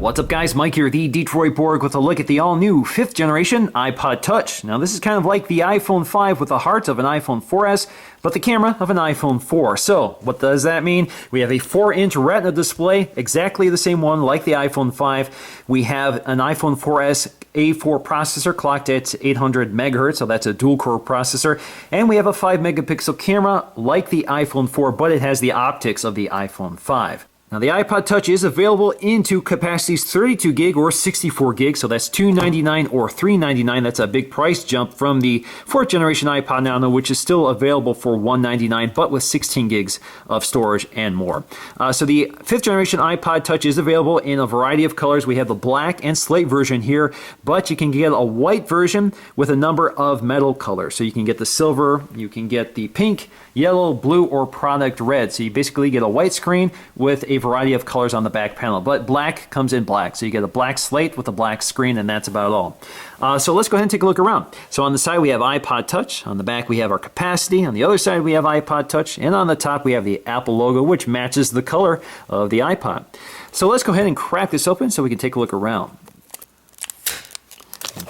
What's up guys, Mike here, the Detroit Borg, with a look at the all-new 5th generation iPod Touch. Now this is kind of like the iPhone 5 with the heart of an iPhone 4S, but the camera of an iPhone 4. So, what does that mean? We have a 4-inch Retina display, exactly the same one like the iPhone 5. We have an iPhone 4S A4 processor clocked at 800 megahertz, so that's a dual-core processor. And we have a 5-megapixel camera like the iPhone 4, but it has the optics of the iPhone 5. Now the iPod Touch is available in two capacities, 32 gig or 64 gig, so that's $299 or $399. That's a big price jump from the 4th generation iPod Nano, which is still available for $199, but with 16 gigs of storage and more. So the 5th generation iPod Touch is available in a variety of colors. We have the black and slate version here, but you can get a white version with a number of metal colors. So you can get the silver, you can get the pink, yellow, blue, or product red. So you basically get a white screen with a variety of colors on the back panel, but black comes in black. So you get a black slate with a black screen, and that's about all. So let's go ahead and take a look around. So on the side we have iPod Touch, on the back we have our capacity, on the other side we have iPod Touch, and on the top we have the Apple logo, which matches the color of the iPod. So let's go ahead and crack this open so we can take a look around.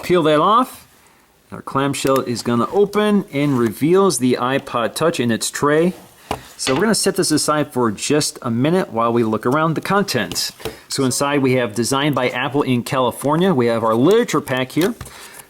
Peel that off. Our clamshell is going to open and reveals the iPod Touch in its tray. So we're going to set this aside for just a minute while we look around the contents. So inside we have designed by Apple in California. We have our literature pack here.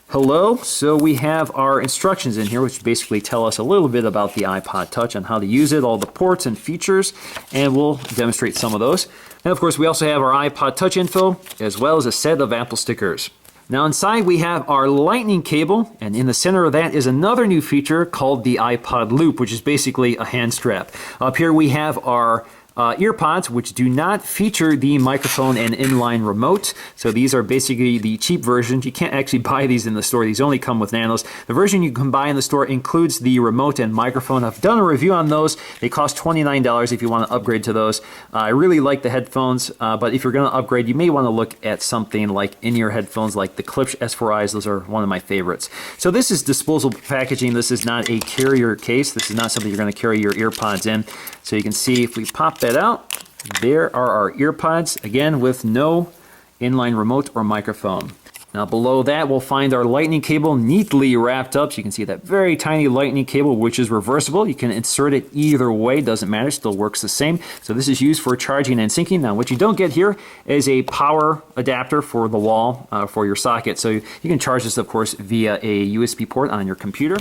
Hello. So we have our instructions in here, which basically tell us a little bit about the iPod Touch and how to use it, all the ports and features, and we'll demonstrate some of those. And of course we also have our iPod Touch info, as well as a set of Apple stickers. Now inside we have our lightning cable, and in the center of that is another new feature called the iPod Loop, which is basically a hand strap. Up here we have our earpods, which do not feature the microphone and inline remote. So these are basically the cheap versions. You can't actually buy these in the store. These only come with Nanos. The version you can buy in the store includes the remote and microphone. I've done a review on those. They cost $29 if you want to upgrade to those. I really like the headphones, but if you're going to upgrade, you may want to look at something like in-ear headphones like the Klipsch S4Is. Those are one of my favorites. So this is disposable packaging. This is not a carrier case. This is not something you're going to carry your earpods in. So you can see if we pop that out, there are our earpods, again with no inline remote or microphone. Now below that we'll find our lightning cable neatly wrapped up. So you can see that very tiny lightning cable, which is reversible. You can insert it either way, doesn't matter, still works the same. So this is used for charging and syncing. Now what you don't get here is a power adapter for the wall for your socket. So you can charge this of course via a USB port on your computer.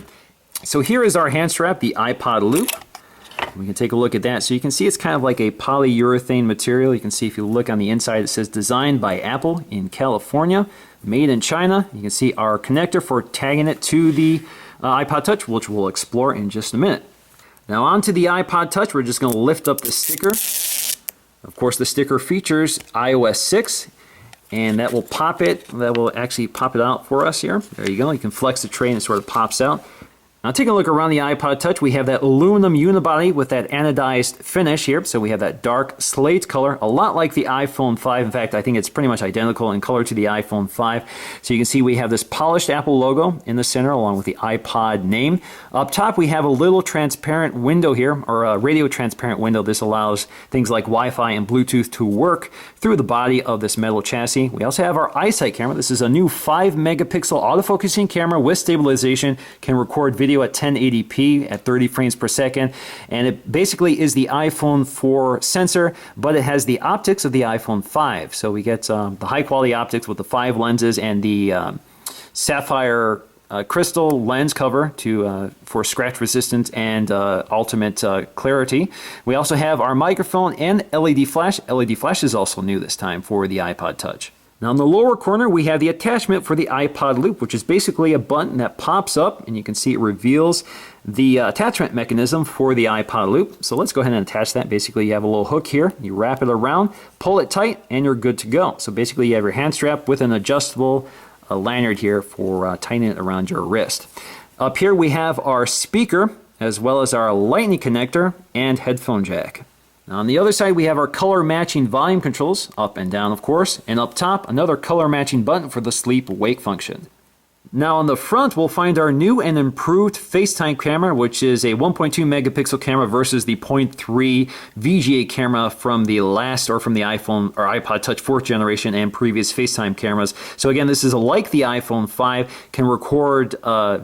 So here is our hand strap, the iPod Loop. We can take a look at that. So you can see it's kind of like a polyurethane material. You can see if you look on the inside, it says designed by Apple in California, made in China. You can see our connector for tagging it to the iPod Touch, which we'll explore in just a minute. Now onto the iPod Touch, we're just going to lift up the sticker. Of course, the sticker features iOS 6, and that will pop it. That will actually pop it out for us here. There you go. You can flex the tray and it sort of pops out. Now taking a look around the iPod Touch, we have that aluminum unibody with that anodized finish here. So we have that dark slate color, a lot like the iPhone 5. In fact, I think it's pretty much identical in color to the iPhone 5. So you can see we have this polished Apple logo in the center along with the iPod name. Up top we have a little transparent window here, or a radio transparent window. This allows things like Wi-Fi and Bluetooth to work through the body of this metal chassis. We also have our iSight camera. This is a new 5-megapixel autofocusing camera with stabilization, can record video at 1080p at 30 frames per second, and it basically is the iPhone 4 sensor, but it has the optics of the iPhone 5. So we get the high quality optics with the 5 lenses and the sapphire crystal lens cover for scratch resistance and ultimate clarity. We also have our microphone and LED flash. LED flash is also new this time for the iPod Touch. Now in the lower corner we have the attachment for the iPod Loop, which is basically a button that pops up, and you can see it reveals the attachment mechanism for the iPod Loop. So let's go ahead and attach that. Basically you have a little hook here, you wrap it around, pull it tight, and you're good to go. So basically you have your hand strap with an adjustable lanyard here for tightening it around your wrist. Up here we have our speaker, as well as our lightning connector and headphone jack. Now on the other side we have our color matching volume controls, up and down of course, and up top another color matching button for the sleep wake function. Now on the front, we'll find our new and improved FaceTime camera, which is a 1.2 megapixel camera versus the 0.3 VGA camera from the last, or from the iPhone or iPod Touch 4th generation and previous FaceTime cameras. So again, this is like the iPhone 5, can record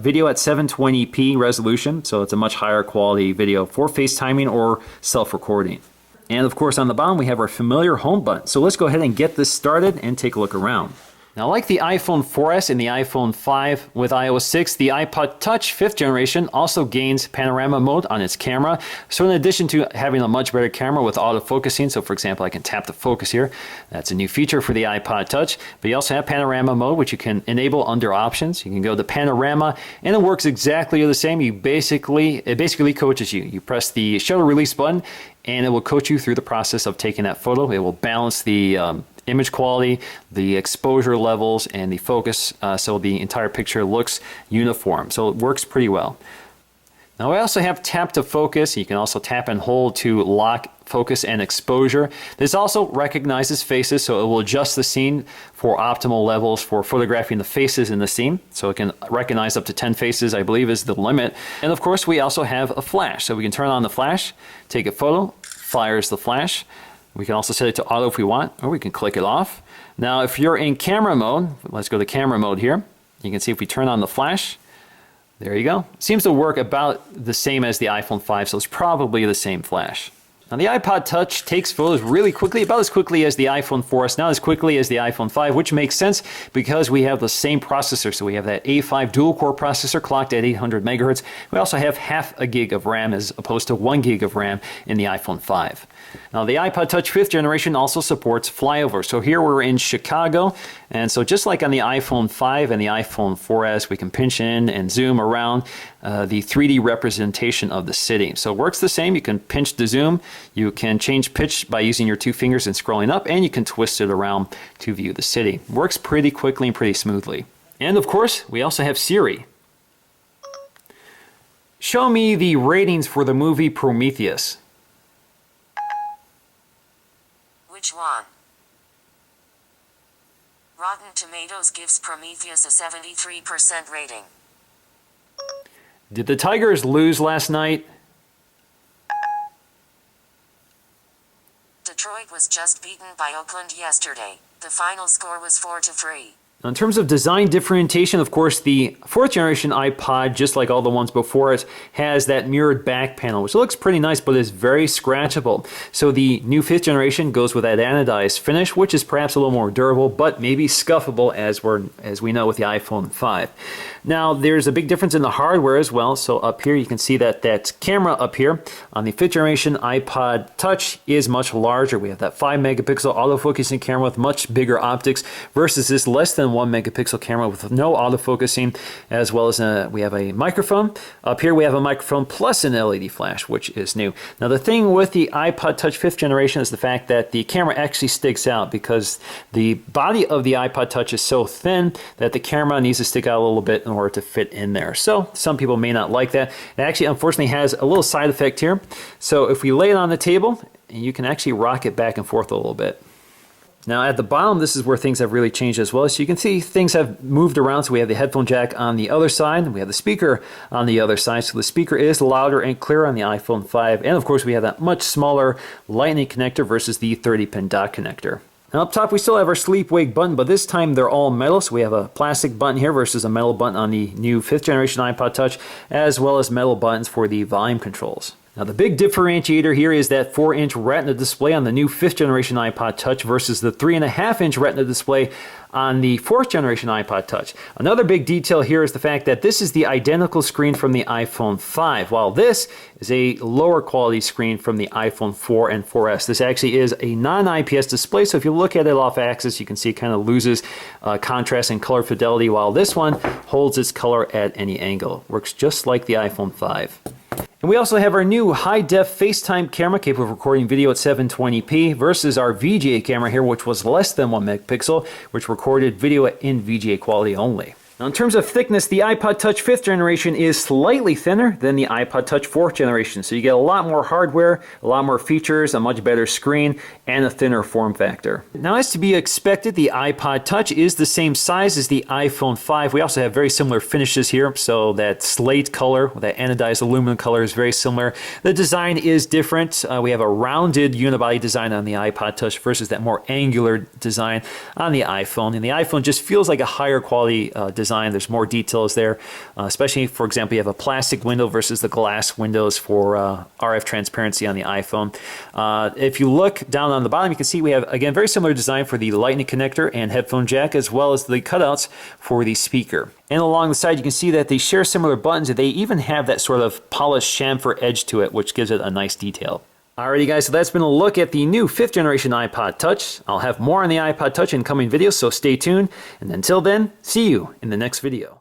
video at 720p resolution, so it's a much higher quality video for FaceTiming or self-recording. And of course on the bottom we have our familiar home button. So let's go ahead and get this started and take a look around. Now, like the iPhone 4S and the iPhone 5 with iOS 6, the iPod Touch 5th generation also gains panorama mode on its camera. So in addition to having a much better camera with autofocusing, so for example I can tap the focus here, that's a new feature for the iPod Touch, but you also have panorama mode, which you can enable under options. You can go to panorama and it works exactly the same. It basically coaches you. You press the shutter release button and it will coach you through the process of taking that photo. It will balance the image quality, the exposure levels, and the focus, so the entire picture looks uniform. So it works pretty well. Now I also have tap to focus. You can also tap and hold to lock focus and exposure. This also recognizes faces, so it will adjust the scene for optimal levels for photographing the faces in the scene. So it can recognize up to 10 faces, I believe is the limit. And of course we also have a flash. So we can turn on the flash, take a photo, fires the flash. We can also set it to auto if we want, or we can click it off. Now if you're in camera mode, let's go to camera mode here. You can see if we turn on the flash, there you go. It seems to work about the same as the iPhone 5, so it's probably the same flash. Now the iPod Touch takes photos really quickly, about as quickly as the iPhone 4S, not as quickly as the iPhone 5, which makes sense because we have the same processor. So we have that A5 dual-core processor clocked at 800 megahertz. We also have half a gig of RAM as opposed to 1 gig of RAM in the iPhone 5. Now the iPod Touch 5th generation also supports flyover. So here we're in Chicago, and so just like on the iPhone 5 and the iPhone 4S, we can pinch in and zoom around the 3D representation of the city. So it works the same. You can pinch to zoom, you can change pitch by using your two fingers and scrolling up, and you can twist it around to view the city. Works pretty quickly and pretty smoothly. And of course, we also have Siri. Show me the ratings for the movie Prometheus. Which one? Rotten Tomatoes gives Prometheus a 73% rating. Did the Tigers lose last night? Detroit was just beaten by Oakland yesterday. The final score was 4-3. In terms of design differentiation, of course, the 4th generation iPod, just like all the ones before it, has that mirrored back panel, which looks pretty nice, but is very scratchable. So the new 5th generation goes with that anodized finish, which is perhaps a little more durable, but maybe scuffable as we know with the iPhone 5. Now, there's a big difference in the hardware as well. So up here, you can see that camera up here on the 5th generation iPod Touch is much larger. We have that 5 megapixel autofocusing camera with much bigger optics versus this less than 1 megapixel camera with no autofocusing, as well as we have a microphone. Up here we have a microphone plus an LED flash, which is new. Now the thing with the iPod Touch 5th generation is the fact that the camera actually sticks out because the body of the iPod Touch is so thin that the camera needs to stick out a little bit in order to fit in there. So some people may not like that. It actually unfortunately has a little side effect here. So if we lay it on the table, you can actually rock it back and forth a little bit. Now at the bottom, this is where things have really changed as well. So you can see things have moved around. So we have the headphone jack on the other side, and we have the speaker on the other side. So the speaker is louder and clearer on the iPhone 5. And of course we have that much smaller lightning connector versus the 30-pin dock connector. Now up top we still have our sleep wake button, but this time they're all metal. So we have a plastic button here versus a metal button on the new 5th generation iPod Touch, as well as metal buttons for the volume controls. Now the big differentiator here is that 4-inch Retina display on the new 5th generation iPod Touch versus the 3.5-inch Retina display on the 4th generation iPod Touch. Another big detail here is the fact that this is the identical screen from the iPhone 5, while this is a lower quality screen from the iPhone 4 and 4S. This actually is a non-IPS display, so if you look at it off axis, you can see it kind of loses contrast and color fidelity, while this one holds its color at any angle. Works just like the iPhone 5. And we also have our new high-def FaceTime camera capable of recording video at 720p versus our VGA camera here, which was less than 1 megapixel, which recorded video in VGA quality only. Now, in terms of thickness, the iPod Touch 5th generation is slightly thinner than the iPod Touch 4th generation. So you get a lot more hardware, a lot more features, a much better screen, and a thinner form factor. Now, as to be expected, the iPod Touch is the same size as the iPhone 5. We also have very similar finishes here. So that slate color, that anodized aluminum color is very similar. The design is different. We have a rounded unibody design on the iPod Touch versus that more angular design on the iPhone. And the iPhone just feels like a higher quality design. There's more details there, especially, for example, you have a plastic window versus the glass windows for RF transparency on the iPhone. If you look down on the bottom, you can see we have, again, very similar design for the lightning connector and headphone jack, as well as the cutouts for the speaker. And along the side, you can see that they share similar buttons. They even have that sort of polished chamfer edge to it, which gives it a nice detail. Alrighty guys, so that's been a look at the new 5th generation iPod Touch. I'll have more on the iPod Touch in coming videos, so stay tuned. And until then, see you in the next video.